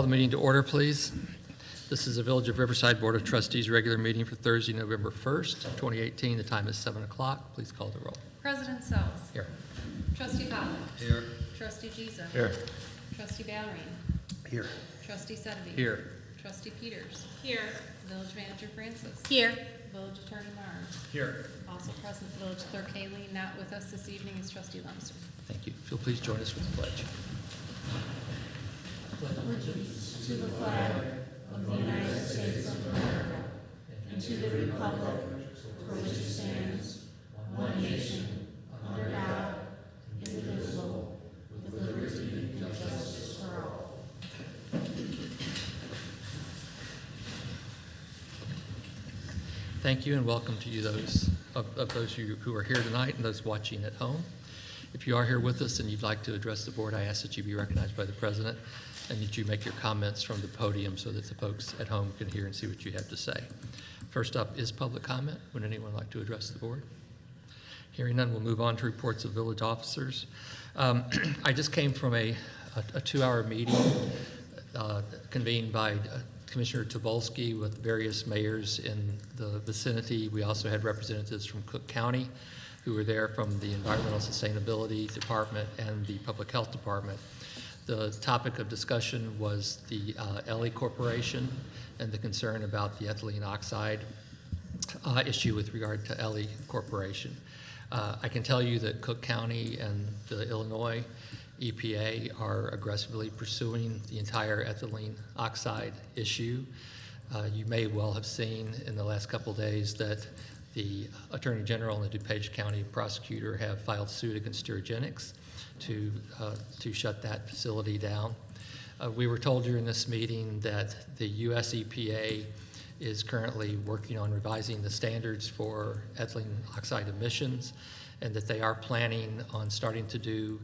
the meeting to order, please. This is the Village of Riverside Board of Trustees regular meeting for Thursday, November 1st, 2018. The time is 7 o'clock. Please call the roll. President Sells. Here. Trustee Powell. Here. Trustee Giza. Here. Trustee Ballerine. Here. Trustee Sedeby. Here. Trustee Peters. Here. Village Manager Francis. Here. Village Attorney Mars. Here. Also present, Village Clerk Haley. Not with us this evening is Trustee Lumster. Thank you. If you'll please join us with the pledge. Allegiance to the flag of the United States of America and to the republic for which it stands, one nation, under God, indivisible, with liberty and justice for all. Thank you and welcome to you, those of you who are here tonight and those watching at home. If you are here with us and you'd like to address the board, I ask that you be recognized by the president and that you make your comments from the podium so that the folks at home can hear and see what you have to say. First up is public comment. Would anyone like to address the board? Hearing none, we'll move on to reports of village officers. I just came from a 2-hour meeting convened by Commissioner Tobolsky with various mayors in the vicinity. We also had representatives from Cook County who were there from the Environmental Sustainability Department and the Public Health Department. The topic of discussion was the LE Corporation and the concern about the ethylene oxide issue with regard to LE Corporation. I can tell you that Cook County and the Illinois EPA are aggressively pursuing the entire ethylene oxide issue. You may well have seen in the last couple of days that the Attorney General and the DuPage County prosecutor have filed suit against Sterigenics to shut that facility down. We were told during this meeting that the U.S. EPA is currently working on revising the standards for ethylene oxide emissions and that they are planning on starting to do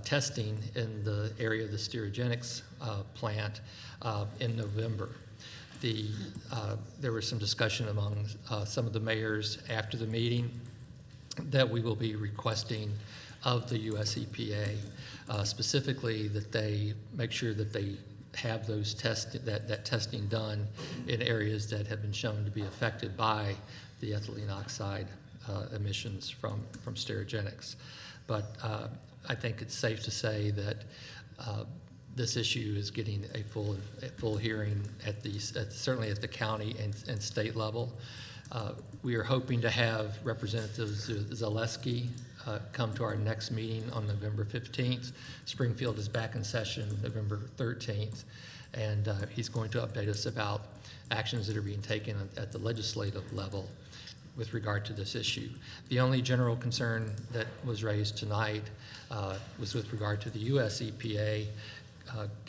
testing in the area of the Sterigenics plant in November. There was some discussion among some of the mayors after the meeting that we will be requesting of the U.S. EPA, specifically that they make sure that they have those that testing done in areas that have been shown to be affected by the ethylene oxide emissions from Sterigenics. But I think it's safe to say that this issue is getting a full hearing certainly at the county and state level. We are hoping to have Representative Zaleski come to our next meeting on November 15th. Springfield is back in session November 13th, and he's going to update us about actions that are being taken at the legislative level with regard to this issue. The only general concern that was raised tonight was with regard to the U.S. EPA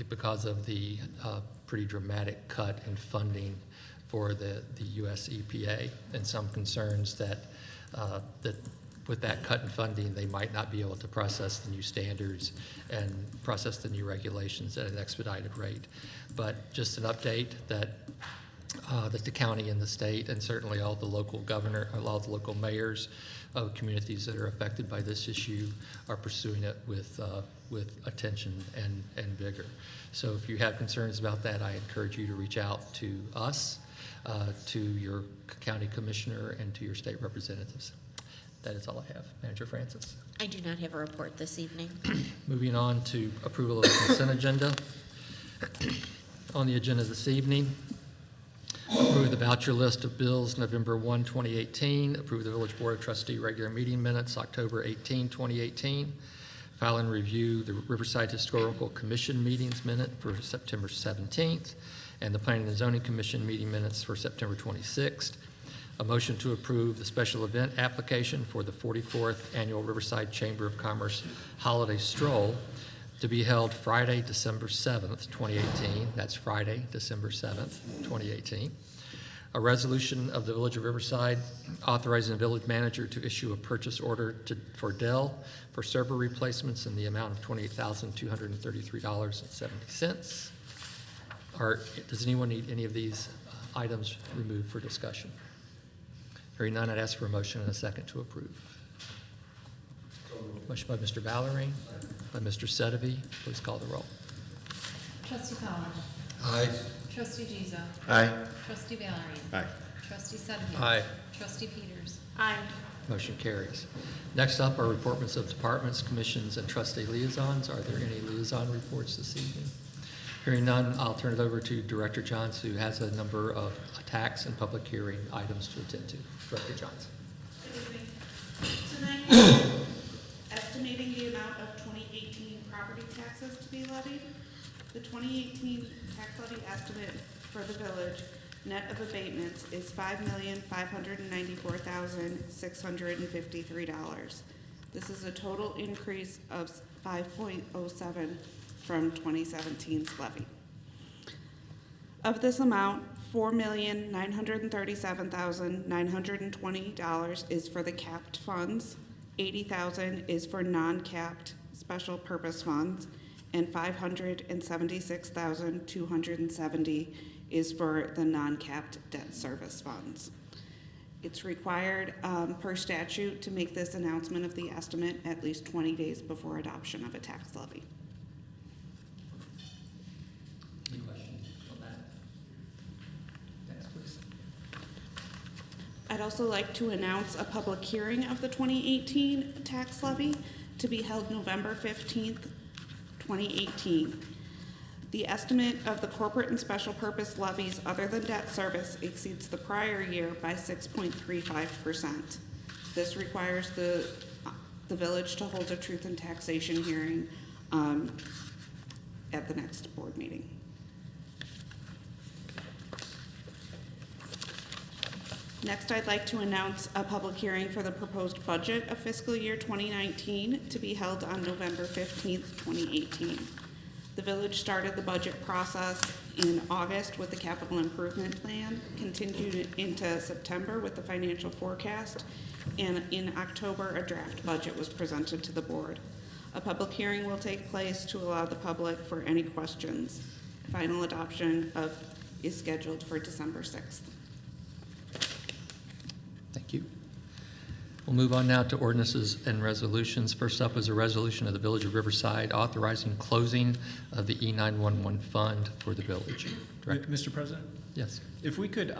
because of the pretty dramatic cut in funding for the U.S. EPA and some concerns that with that cut in funding, they might not be able to process the new standards and process the new regulations at an expedited rate. But just an update that the county and the state and certainly all the local local mayors of communities that are affected by this issue are pursuing it with attention and vigor. So if you have concerns about that, I encourage you to reach out to us, to your county commissioner, and to your state representatives. That is all I have. Manager Francis. I do not have a report this evening. Moving on to approval of the consent agenda. On the agenda this evening, approve the voucher list of bills November 1, 2018. Approve the Village Board of Trustee regular meeting minutes October 18, 2018. File and review the Riverside Historical Commission meetings minute for September 17th and the Planning and Zoning Commission meeting minutes for September 26th. A motion to approve the special event application for the 44th Annual Riverside Chamber of Commerce Holiday Stroll to be held Friday, December 7th, 2018. That's Friday, December 7th, 2018. A resolution of the Village of Riverside authorizing the village manager to issue a purchase order for Dell for server replacements in the amount of $28,233.70. Does anyone need any of these items removed for discussion? Hearing none, I'd ask for a motion and a second to approve. Motion by Mr. Ballerine, by Mr. Sedeby. Please call the roll. Trustee Powell. Aye. Trustee Giza. Aye. Trustee Valerie. Aye. Trustee Sedemore. Aye. Trustee Peters. Aye. Motion carries. Next up are reportments of departments, commissions, and trustee liaisons. Are there any liaison reports this evening? Hearing none, I'll turn it over to Director Johns, who has a number of tax and public hearing items to attend to. Director Johns. Good evening. Tonight, we're estimating the amount of 2018 property taxes to be levied. The 2018 tax levy estimate for the village, net of abatements, is $5,594,653. This is a total increase of 5.07 from 2017's levy. Of this amount, $4,937,920 is for the capped funds, $80,000 is for non-capped special purpose funds, and $576,270 is for the non-capped debt service funds. It's required per statute to make this announcement of the estimate at least 20 days before adoption of a tax levy. Any questions on that? Next, please. I'd also like to announce a public hearing of the 2018 tax levy to be held November 15th, 2018. The estimate of the corporate and special purpose levies other than debt service exceeds the prior year by 6.35%. This requires the village to hold a truth and taxation hearing at the next board meeting. Next, I'd like to announce a public hearing for the proposed budget of fiscal year 2019 to be held on November 15th, 2018. The village started the budget process in August with the capital improvement plan, continued into September with the financial forecast, and in October, a draft budget was presented to the board. A public hearing will take place to allow the public for any questions. Final adoption is scheduled for December 6th. Thank you. We'll move on now to ordinances and resolutions. First up is a resolution of the Village of Riverside authorizing closing of the E911 fund for the village. Director? Mr. President, Yes. if we could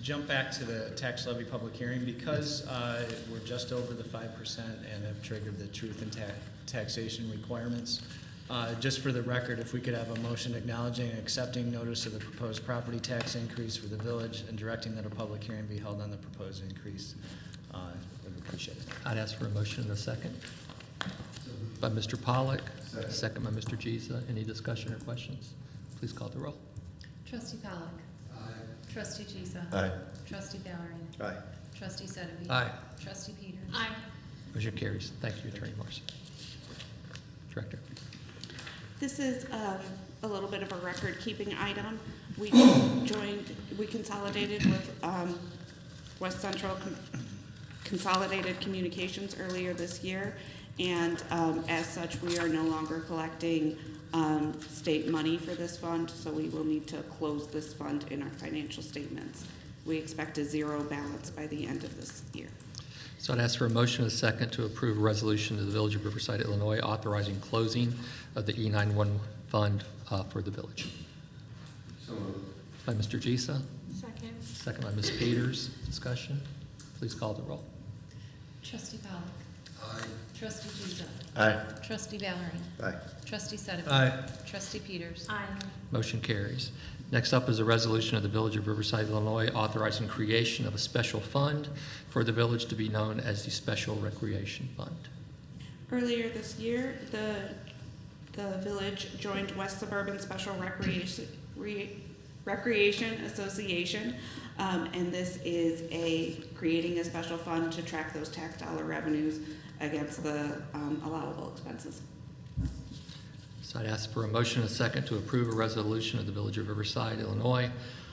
jump back to the tax levy public hearing, because we're just over the 5% and have triggered the truth and taxation requirements. Just for the record, if we could have a motion acknowledging and accepting notice of the proposed property tax increase for the village and directing that a public hearing be held on the proposed increase, would appreciate it. I'd ask for a motion in a second. By Mr. Pollack, second by Mr. Giza. Any discussion or questions? Please call the roll. Trustee Pollack. Aye. Trustee Giza. Aye. Trustee Valerie. Aye. Trustee Sedemore. Aye. Trustee Peters. Aye. Motion carries. Thank you, Attorney Morrison. Director? This is a little bit of a record-keeping item. We consolidated with West Central Consolidated Communications earlier this year, and as such, we are no longer collecting state money for this fund, so we will need to close this fund in our financial statements. We expect a zero balance by the end of this year. So I'd ask for a motion and a second to approve a resolution to the Village of Riverside, Illinois, authorizing closing of the E911 fund for the village. So moved. By Mr. Giza, Second. second by Ms. Peters. Discussion. Please call the roll. Trustee Pollack. Aye. Trustee Giza. Aye. Trustee Valerie. Aye. Trustee Sedemore. Aye. Trustee Peters. Aye. Motion carries. Next up is a resolution of the Village of Riverside, Illinois, authorizing creation of a special fund for the village to be known as the Special Recreation Fund. Earlier this year, the village joined West Suburban Special Recreation Association, and this is creating a special fund to track those tax dollar revenues against the allowable expenses. So I'd ask for a motion and a second to approve a resolution of the Village of Riverside, Illinois,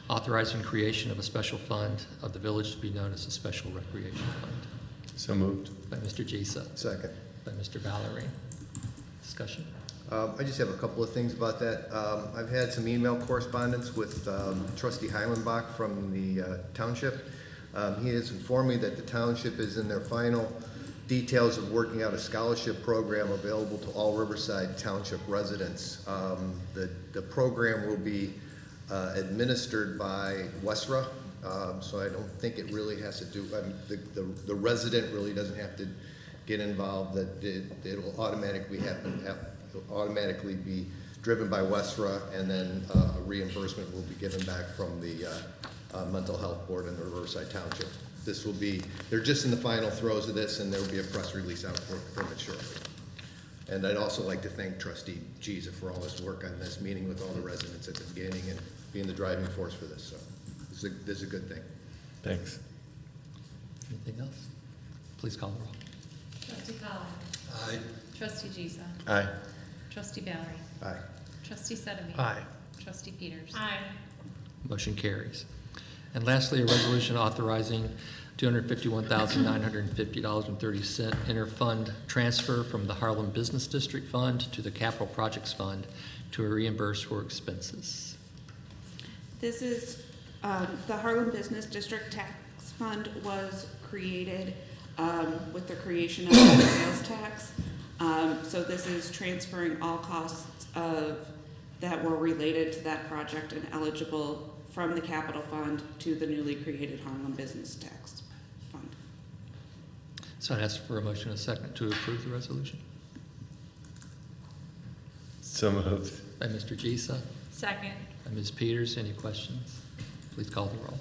authorizing creation of a special fund of the village to be known as a Special Recreation Fund. So moved. By Mr. Giza, Second. by Mr. Valerie. Discussion. I just have a couple of things about that. I've had some email correspondence with Trustee Heilenbach from the township. He has informed me that the township is in their final details of working out a scholarship program available to all Riverside Township residents. The program will be administered by Westra, so I don't think it really has to do, the resident really doesn't have to get involved, that it'll automatically automatically be driven by Westra, and then reimbursement will be given back from the Mental Health Board in the Riverside Township. This will be, they're just in the final throes of this, and there will be a press release out from it shortly. And I'd also like to thank Trustee Giza for all his work on this, meeting with all the residents at the beginning and being the driving force for this. So this is a good thing. Thanks. Anything else? Please call the roll. Trustee Pollak. Aye. Trustee Giza. Aye. Trustee Valerie. Aye. Trustee Sedemy. Aye. Trustee Peters. Motion carries. And lastly, a resolution authorizing $251,950.30 interfund transfer from the Harlem Business District Fund to the Capital Projects Fund to reimburse for expenses. This is, the Harlem Business District Tax Fund was created with the creation of the sales tax. So this is transferring all costs that were related to that project and eligible from the capital fund to the newly created Harlem Business Tax Fund. So I'd ask for a motion and a second to approve the resolution. So moved. By Mr. Giza, Second. by Ms. Peters. Any questions? Please call the roll.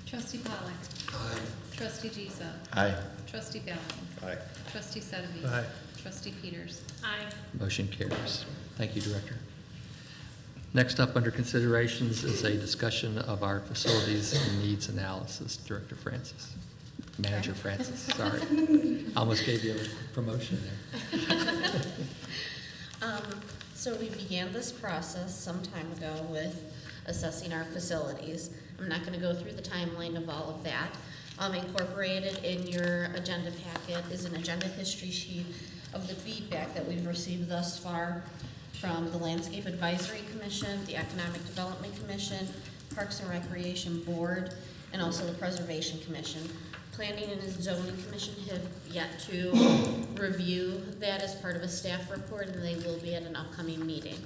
Trustee Pollak. Aye. Trustee Giza. Aye. Trustee Valerie. Aye. Trustee Sedemy. Aye. Trustee Peters. Motion carries. Thank you, Director. Next up under considerations is a discussion of our facilities and needs analysis. Director Francis. Manager Francis, sorry. I almost gave you a promotion there. So we began this process some time ago with assessing our facilities. I'm not gonna go through the timeline of all of that. Incorporated in your agenda packet is an agenda history sheet of the feedback that we've received thus far from the Landscape Advisory Commission, the Economic Development Commission, Parks and Recreation Board, and also the Preservation Commission. Planning and Zoning Commission have yet to review that as part of a staff report, and they will be at an upcoming meeting.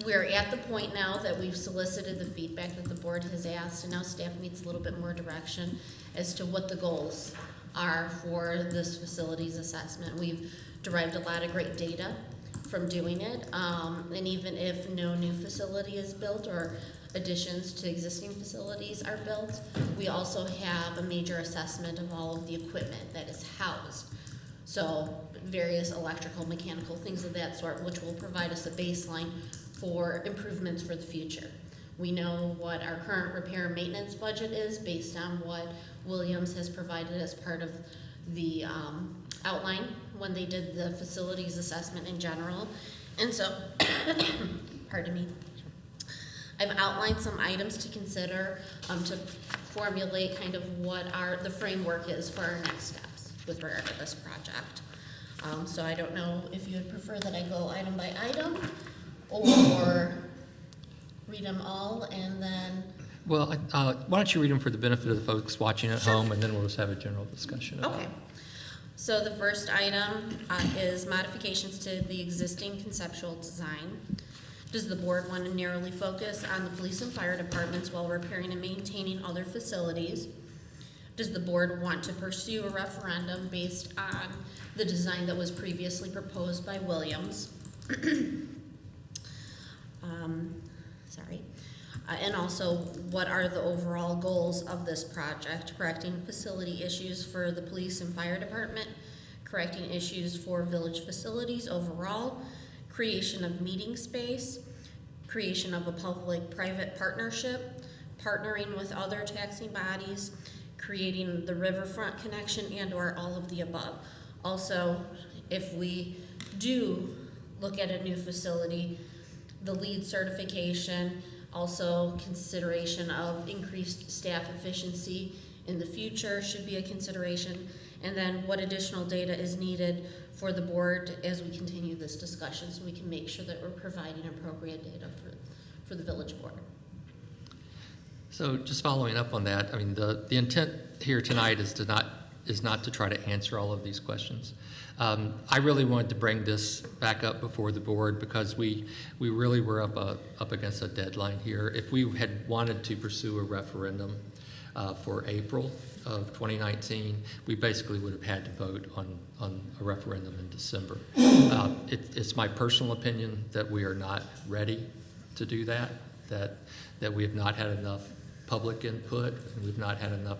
We're at the point now that we've solicited the feedback that the board has asked, and now staff needs a little bit more direction as to what the goals are for this facilities assessment. We've derived a lot of great data from doing it, and even if no new facility is built or additions to existing facilities are built, we also have a major assessment of all of the equipment that is housed. So various electrical, mechanical, things of that sort, which will provide us a baseline for improvements for the future. We know what our current repair and maintenance budget is based on what Williams has provided as part of the outline when they did the facilities assessment in general. And so, pardon me, I've outlined some items to consider to formulate kind of what the framework is for our next steps with regard to this project. So I don't know if you would prefer that I go item by item or read them all and then. Well, why don't you read them for the benefit of the folks watching at Sure. home, and then we'll just have a general discussion about Okay. it. So the first item is modifications to the existing conceptual design. Does the board want to narrowly focus on the police and fire departments while repairing and maintaining other facilities? Does the board want to pursue a referendum based on the design that was previously proposed by Williams? And also, what are the overall goals of this project? Correcting facility issues for the police and fire department, correcting issues for village facilities overall, creation of meeting space, creation of a public-private partnership, partnering with other taxing bodies, creating the riverfront connection, and/or all of the above. Also, if we do look at a new facility, the LEED certification, also consideration of increased staff efficiency in the future should be a consideration, and then what additional data is needed for the board as we continue this discussion so we can make sure that we're providing appropriate data for the village board. So just following up on that, I mean, the intent here tonight is to not is not to try to answer all of these questions. I really wanted to bring this back up before the board because we really were up against a deadline here. If we had wanted to pursue a referendum for April of 2019, we basically would have had to vote on a referendum in December. It's my personal opinion that we are not ready to do that, that we have not had enough public input, and we've not had enough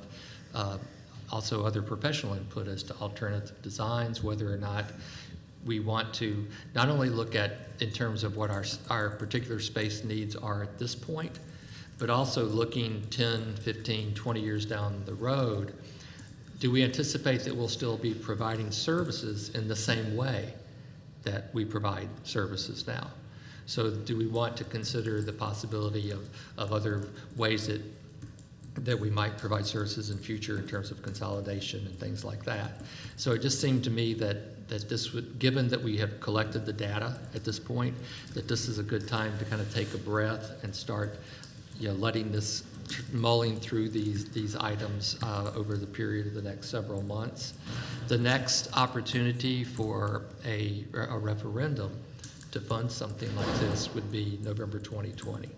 also other professional input as to alternative designs, whether or not we want to not only look at in terms of what our particular space needs are at this point, but also looking 10, 15, 20 years down the road, do we anticipate that we'll still be providing services in the same way that we provide services now? So do we want to consider the possibility of other ways that we might provide services in future in terms of consolidation and things like that? So it just seemed to me that this would, given that we have collected the data at this point, that this is a good time to kind of take a breath and start, letting this, mulling through these items over the period of the next several months. The next opportunity for a referendum to fund something like this would be November 2020.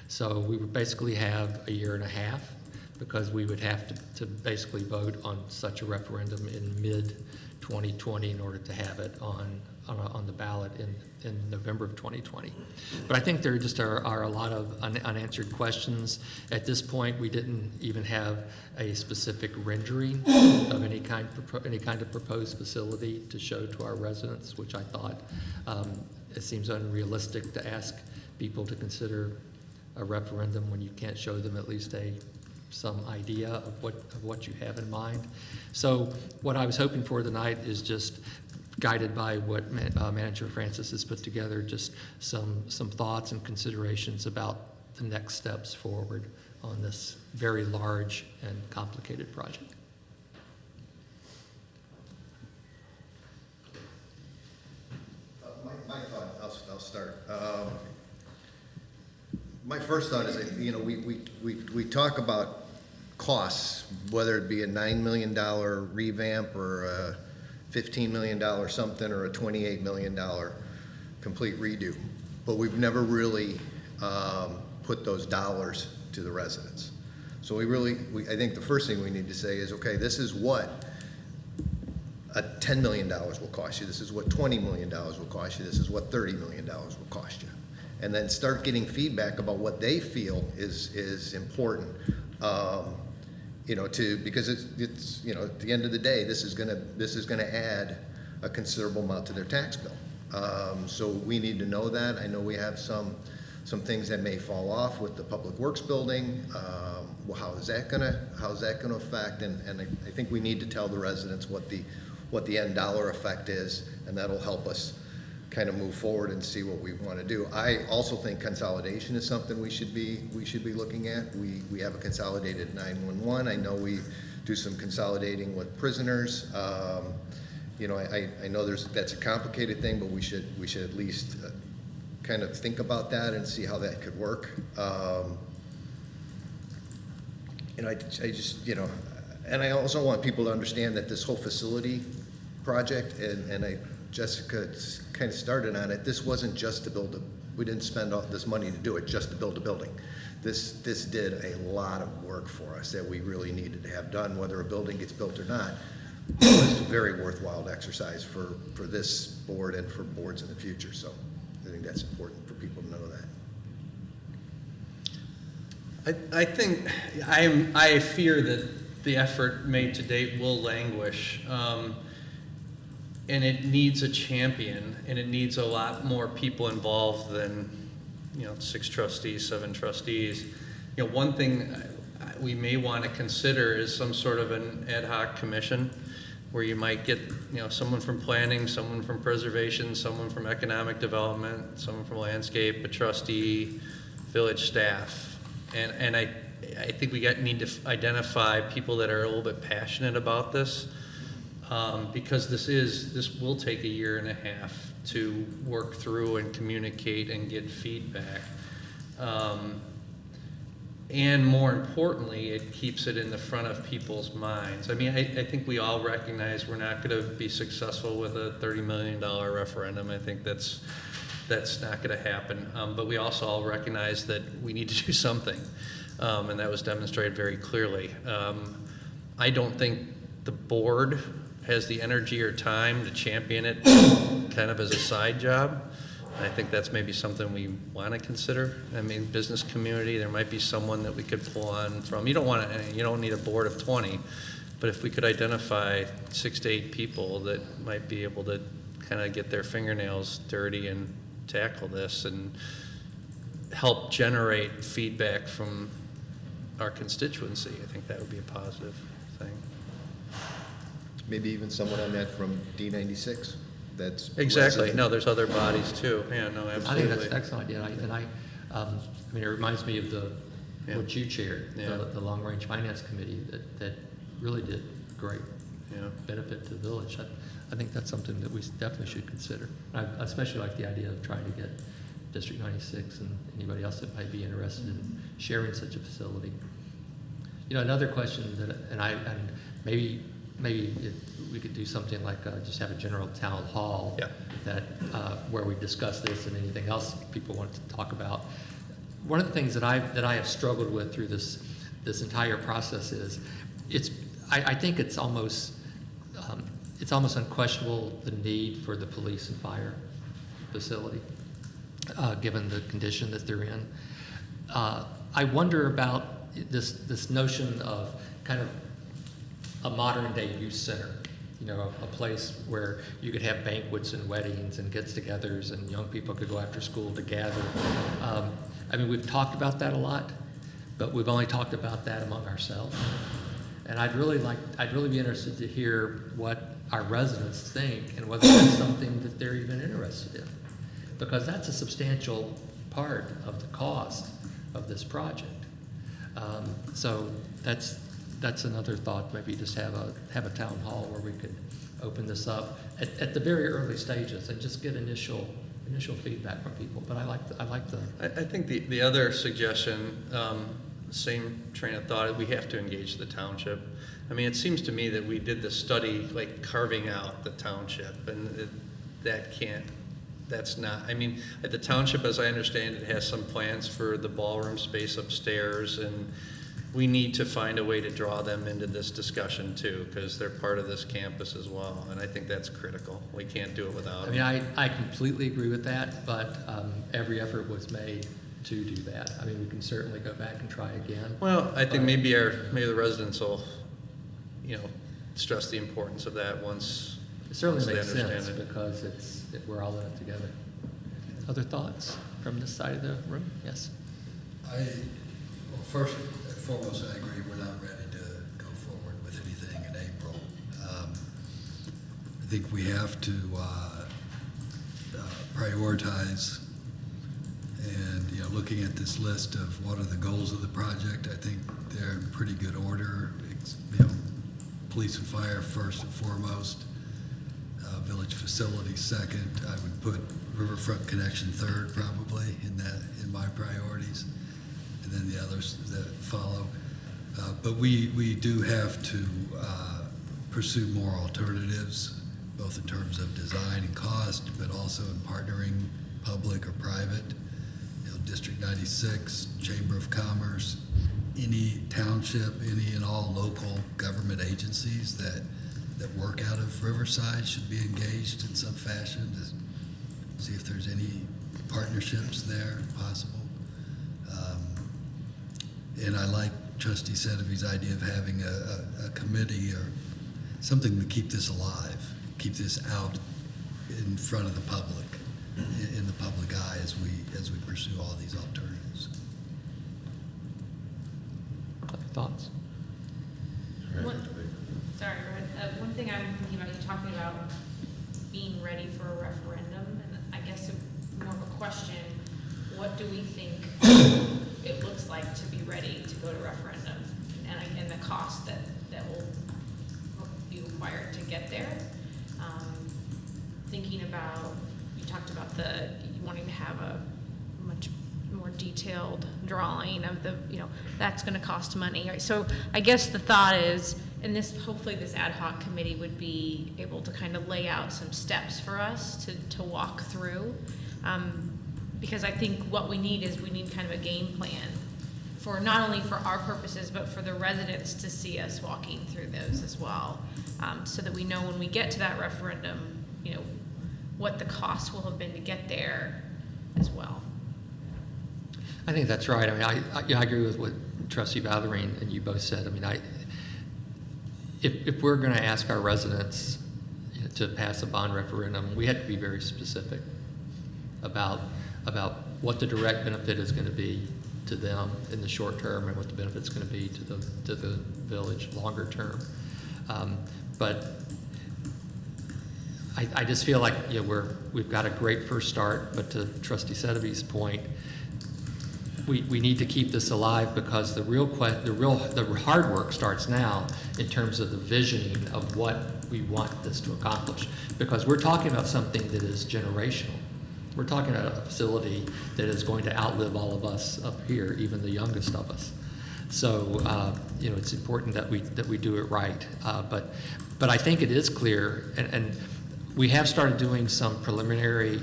So we would basically have a year and a half because we would have to basically vote on such a referendum in mid-2020 in order to have it on the ballot in November of 2020. But I think there just are a lot of unanswered questions. At this point, we didn't even have a specific rendering of any kind of proposed facility to show to our residents, which I thought it seems unrealistic to ask people to consider a referendum when you can't show them at least some idea of what you have in mind. So what I was hoping for tonight is just guided by what Manager Francis has put together, just some thoughts and considerations about the next steps forward on this very large and complicated project. My thought, I'll start. My first thought is that, we talk about costs, whether it be a $9 million revamp or a $15 million something or a $28 million complete redo, but we've never really put those dollars to the residents. So I think the first thing we need to say is, okay, this is what $10 million will cost you. This is what $20 million will cost you. This is what $30 million will cost you. And then start getting feedback about what they feel is important. Because it's at the end of the day, this is gonna add a considerable amount to their tax bill. So we need to know that. I know we have some things that may fall off with the Public Works building. How's that gonna affect? And I think we need to tell the residents what the end dollar effect is, and that'll help us kind of move forward and see what we want to do. I also think consolidation is something we should be looking at. We have a consolidated 911. I know we do some consolidating with prisoners. I know that's a complicated thing, but we should at least kind of think about that and see how that could work. And I also want people to understand that this whole facility project, and Jessica kind of started on it, this wasn't just to we didn't spend all this money to do it just to build a building. This did a lot of work for us that we really needed to have done, whether a building gets built or not. It's a very worthwhile exercise for this board and for boards in the future. So I think that's important for people to know that. I fear that the effort made to date will languish. And it needs a champion, and it needs a lot more people involved than, 6 trustees, 7 trustees. One thing we may want to consider is some sort of an ad hoc commission where you might get, someone from planning, someone from preservation, someone from economic development, someone from landscape, a trustee, village staff. And I think we need to identify people that are a little bit passionate about this. Because this will take a year and a half to work through and communicate and get feedback. And more importantly, it keeps it in the front of people's minds. I mean, I think we all recognize we're not going to be successful with a $30 million referendum. I think that's not going to happen. But we also all recognize that we need to do something. And that was demonstrated very clearly. I don't think the board has the energy or time to champion it kind of as a side job. I think that's maybe something we want to consider. I mean, business community, there might be someone that we could pull on from. You don't need a board of 20, but if we could identify 6 to 8 people that might be able to kind of get their fingernails dirty and tackle this and help generate feedback from our constituency, I think that would be a positive thing. Maybe even someone on that from D96. That's Exactly. resident. No, there's other bodies too. Yeah, no, I absolutely. think that's an excellent idea, I mean, it reminds me of Yeah. what you chaired, Yeah. the Long Range Finance Committee that really did great Yeah. benefit to the village. I think that's something that we definitely should consider. I especially like the idea of trying to get District 96 and anybody else that might be interested in sharing such a facility. You know, another question that, and maybe we could do something like just have a general town hall Yeah. that where we discuss this and anything else people want to talk about. One of the things that I have struggled with through this entire process is I think it's almost unquestionable the need for the police and fire facility, given the condition that they're in. I wonder about this notion of kind of a modern day youth center, you know, a place where you could have banquets and weddings and gets-togethers and young people could go after school to gather. I mean, we've talked about that a lot, but we've only talked about that among ourselves. And I'd really be interested to hear what our residents think and whether that's something that they're even interested in. Because that's a substantial part of the cost of this project. So that's another thought, maybe just have a town hall where we could open this up at the very early stages and just get initial feedback from people. But I like the I think the other suggestion, same train of thought, we have to engage the township. I mean, it seems to me that we did this study like carving out the township, and that's not, I mean, at the township, as I understand it, has some plans for the ballroom space upstairs, and we need to find a way to draw them into this discussion too, because they're part of this campus as well, and I think that's critical. We can't do it without them. I mean, I completely agree with that, but every effort was made to do that. I mean, we can certainly go back and try again. Well, I think maybe the residents will, you know, stress the importance of that once It certainly they makes understand sense it. because we're all in it together. Other thoughts from this side of the room? Yes. First and foremost, I agree, we're not ready to go forward with anything in April. I think we have to prioritize, and, you know, looking at this list of what are the goals of the project, I think they're in pretty good order. You know, police and fire first and foremost, village facilities second. I would put riverfront connection third, probably, in my priorities, and then the others that follow. But we do have to pursue more alternatives, both in terms of design and cost, but also in partnering public or private. You know, District 96, Chamber of Commerce, any township, any and all local government agencies that work out of Riverside should be engaged in some fashion to see if there's any partnerships there possible. And I like Trustee Sedevy's idea of having a committee or something to keep this alive, keep this out in front of the public, in the public eye as we pursue all these alternatives. Other thoughts? Sorry, Brad. One thing I'm thinking about, you talking about being ready for a referendum, and I guess more of a question, what do we think it looks like to be ready to go to referendum, and the cost that will be required to get there? Thinking about, you talked about wanting to have a much more detailed drawing of the, that's gonna cost money. So I guess the thought is, and hopefully this ad hoc committee would be able to kind of lay out some steps for us to walk through. Because I think what we need kind of a game plan for not only for our purposes, but for the residents to see us walking through those as well. So that we know when we get to that referendum, what the cost will have been to get there as well. I think that's right. I mean, I agree with what Trustee Ballerine and you both said. I mean, if we're going to ask our residents to pass a bond referendum, we have to be very specific about what the direct benefit is going to be to them in the short term and what the benefit's going to be to the village longer term. But I just feel like we've got a great first start, but to Trustee Sedevy's point, we need to keep this alive because the hard work starts now in terms of the visioning of what we want this to accomplish. Because we're talking about something that is generational. We're talking about a facility that is going to outlive all of us up here, even the youngest of us. So it's important that we do it right. But I think it is clear, and we have started doing some preliminary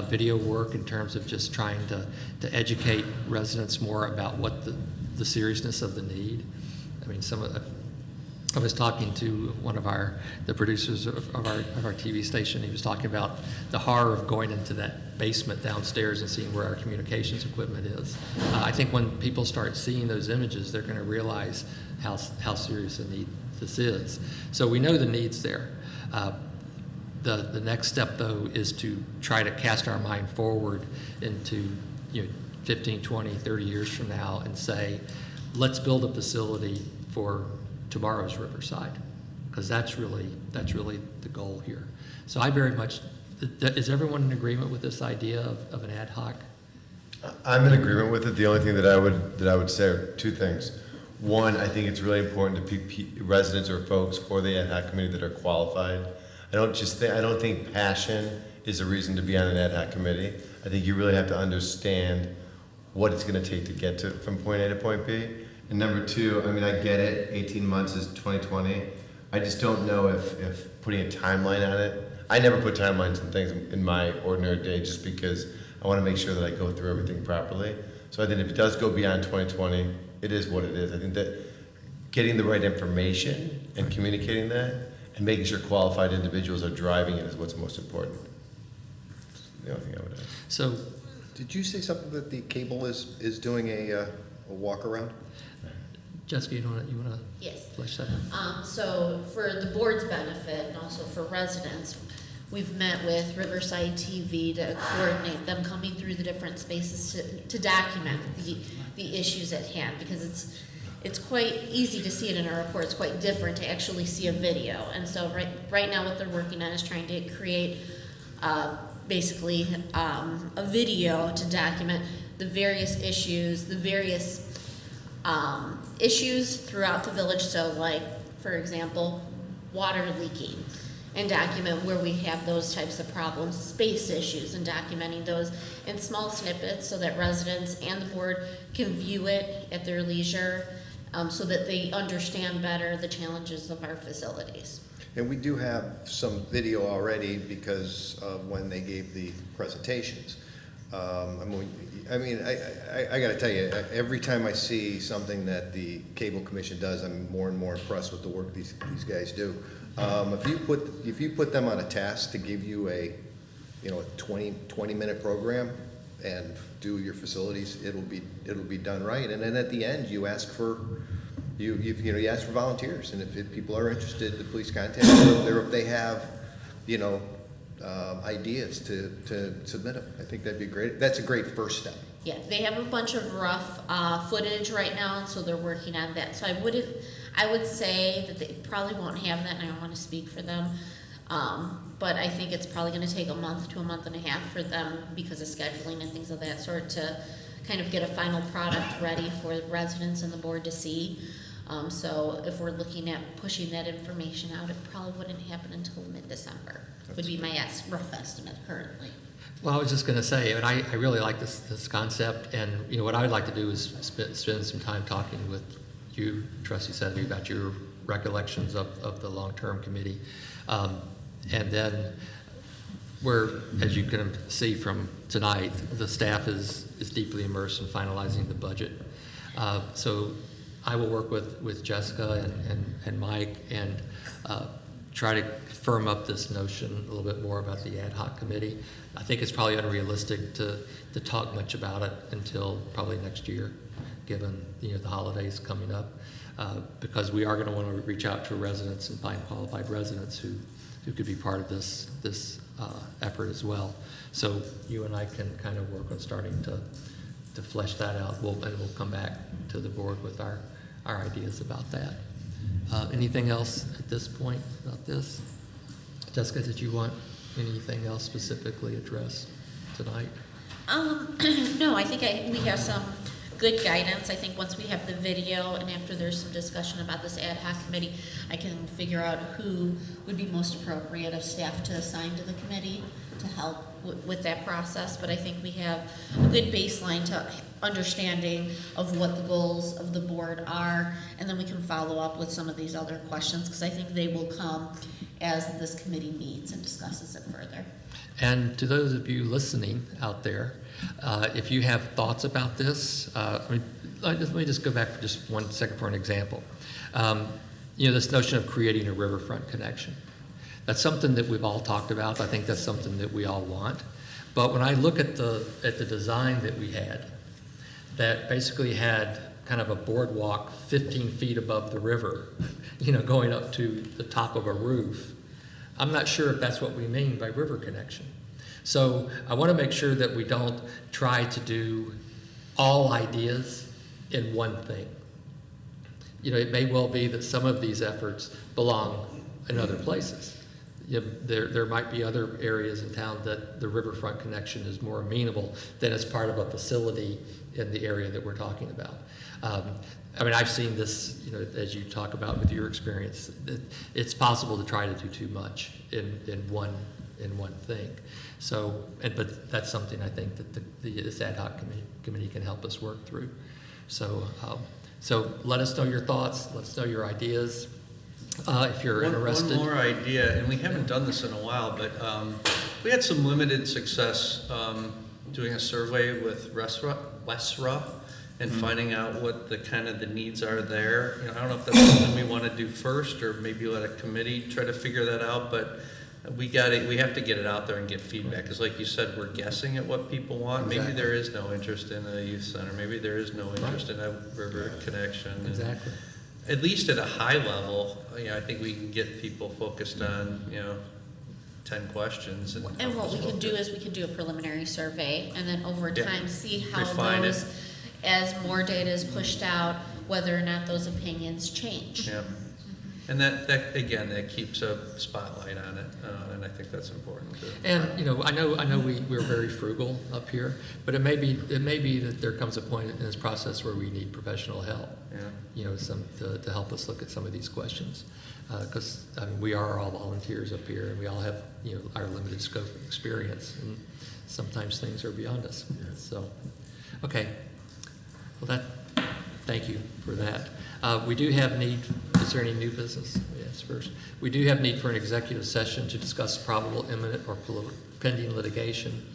video work in terms of just trying to educate residents more about what the seriousness of the need. I mean, I was talking to one of the producers of our TV station. He was talking about the horror of going into that basement downstairs and seeing where our communications equipment is. I think when people start seeing those images, they're going to realize how serious a need this is. So we know the need's there. The next step, though, is to try to cast our mind forward into 15, 20, 30 years from now and say, let's build a facility for tomorrow's Riverside, because that's really the goal here. So I very much, is everyone in agreement with this idea of an ad hoc? I'm in agreement with it. The only thing that I would say are two things. One, I think it's really important to pick residents or folks for the ad hoc committee that are qualified. I don't think passion is a reason to be on an ad hoc committee. I think you really have to understand what it's going to take to get from point A to point B. And number two, I mean, I get it, 18 months is 2020. I just don't know if putting a timeline on it. I never put timelines on things in my ordinary day just because I want to make sure that I go through everything properly. So I think if it does go beyond 2020, it is what it is. I think that getting the right information and communicating that and making sure qualified individuals are driving it is what's most important. That's the only thing I would add. So, Did you say something that the cable is doing a walk around? Jessica, you want to Yes. flesh that out? So for the board's benefit and also for residents, we've met with Riverside TV to coordinate them coming through the different spaces to document the issues at hand, because it's quite easy to see it in our report. It's quite different to actually see a video. And so right now what they're working on is trying to create basically a video to document the various issues, issues throughout the village. So like, for example, water leaking, and document where we have those types of problems, space issues, and documenting those in small snippets so that residents and the board can view it at their leisure, so that they understand better the challenges of our facilities. And we do have some video already because of when they gave the presentations. I got to tell you, every time I see something that the Cable Commission does, I'm more and more impressed with the work these guys do. If you put them on a task to give you a 20-minute program and do your facilities, it'll be done right. And then at the end, you ask for you ask for volunteers, and if people are interested, the police contact them, or if they have ideas to submit them. I think that'd be great. That's a great first step. Yeah, they have a bunch of rough footage right now, and so they're working on that. So I would say that they probably won't have that, and I don't want to speak for them. But I think it's probably going to take a month to a month and a half for them, because of scheduling and things of that sort, to kind of get a final product ready for the residents and the board to see. So if we're looking at pushing that information out, it probably wouldn't happen until mid-December, would be my rough estimate currently. Well, I was just going to say, and I really like this concept, and, you know, what I would like to do is spend some time talking with you, Trustee Sedley, about your recollections of the long-term committee. And then as you can see from tonight, the staff is deeply immersed in finalizing the budget. So I will work with Jessica and Mike and try to firm up this notion a little bit more about the ad hoc committee. I think it's probably unrealistic to talk much about it until probably next year, given, you know, the holidays coming up, because we are going to want to reach out to residents and find qualified residents who could be part of this effort as well. So you and I can kind of work on starting to flesh that out. We'll come back to the board with our ideas about that. Anything else at this point about this? Jessica, did you want anything else specifically addressed tonight? No, I think we have some good guidance. I think once we have the video and after there's some discussion about this ad hoc committee, I can figure out who would be most appropriate of staff to assign to the committee to help with that process. But I think we have a good baseline to understanding of what the goals of the board are, and then we can follow up with some of these other questions, because I think they will come as this committee meets and discusses it further. And to those of you listening out there, if you have thoughts about this, let me just go back for just 1 second for an example. You know, this notion of creating a riverfront connection. That's something that we've all talked about. I think that's something that we all want. But when I look at the design that we had, that basically had kind of a boardwalk 15 feet above the river, you know, going up to the top of a roof, I'm not sure if that's what we mean by river connection. So I want to make sure that we don't try to do all ideas in one thing. You know, it may well be that some of these efforts belong in other places. You know, there might be other areas in town that the riverfront connection is more amenable than as part of a facility in the area that we're talking about. I mean, I've seen this, you know, as you talk about with your experience, it's possible to try to do too much in one thing. So, but that's something I think that this ad hoc committee can help us work through. So, so let us know your thoughts. Let us know your ideas. If you're interested. One more idea, and we haven't done this in a while, but we had some limited success doing a survey with Westra and finding out what the needs are there. You know, I don't know if that's something we want to do first, or maybe let a committee try to figure that out. But we have to get it out there and get feedback. Because, like you said, we're guessing at what people want. Exactly. Maybe there is no interest in a youth center. Maybe there is no interest in a river connection. Exactly. At least at a high level, you know, I think we can get people focused on, you know, 10 questions. And what we can do is we can do a preliminary survey, and then over time see how Refine those, as more data is pushed out, whether or not those opinions change. Yeah. And that again, that keeps a spotlight on it, and I think that's important too. And you know, I know we're very frugal up here, but it may be that there comes a point in this process where we need professional help. Yeah. You know, to help us look at some of these questions, because I mean, we are all volunteers up here, and we all have, you know, our limited scope of experience, and sometimes things are beyond us. So, okay. Well, thank you for that. We do have need. Is there any new business? Yes, first. We do have need for an executive session to discuss probable imminent or pending litigation,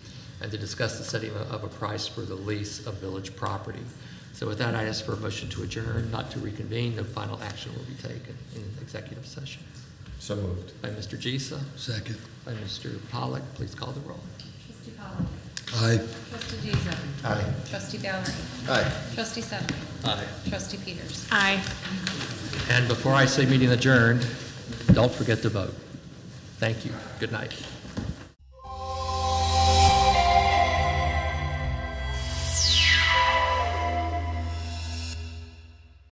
and to discuss the setting of a price for the lease of village property. So with that, I ask for a motion to adjourn, not to reconvene. No final action will be taken in executive session. So moved. By Mr. Gisa, Second. by Mr. Pollack. Please call the roll. Trustee Pollak. Aye. Trustee Giza. Aye. Trustee Valerie. Aye. Trustee Sedley. Aye. Trustee Peters. Aye. And before I say meeting adjourned, don't forget to vote. Thank you. Good night.